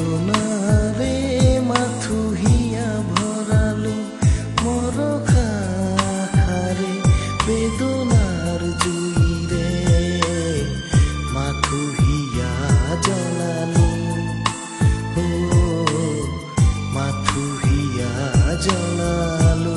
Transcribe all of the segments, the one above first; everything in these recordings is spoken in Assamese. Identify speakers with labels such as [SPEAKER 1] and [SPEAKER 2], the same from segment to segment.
[SPEAKER 1] বেদনাৰে মাথো হিয়া ভৰালো মৰখা খাৰে বেদনাৰ জুইৰে মাথো হিয়া জ্বলালো মাথো হিয়া জ্বলালো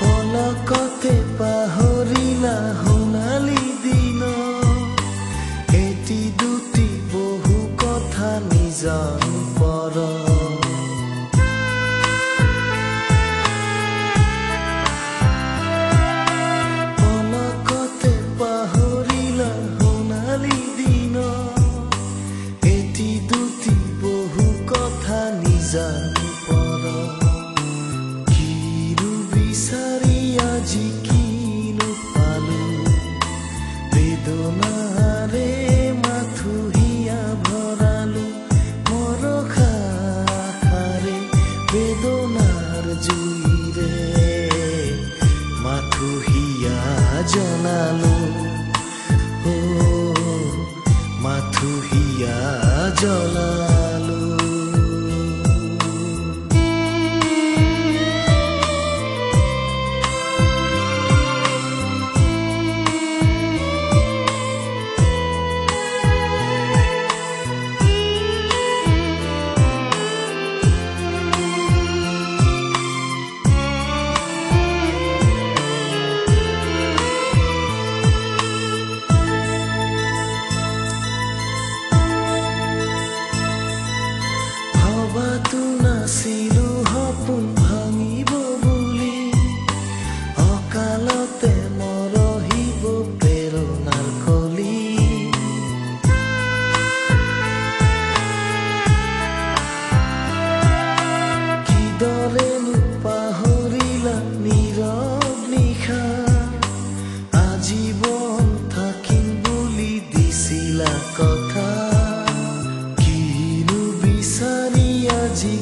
[SPEAKER 1] পলকতে পাহৰিলা সোণালী দিন এটি দুটি বহু কথা নিজন পৰ পলকতে পাহৰিলা সোণালী দিন এটি দুটি বহু কথা নিজন পৰ বিচাৰি আজি কিনো পালো বেদনাৰে মাথো হিয়া ভৰালো মৰখা খাৰে বেদনাৰ জুইৰে মাথো হিয়া জ্বলালো মাথো হিয়া জ্বলালো ভবাতো নাছিলো সপোন ভাঙিব বুলি অকালতে মৰহিব প্ৰেৰণাৰ কলি কিদৰেনো পাহৰিলা নীৰৱ নিশা আজীৱন থাকিম বুলি দিছিলা কথা কিনো বিচাৰি আজি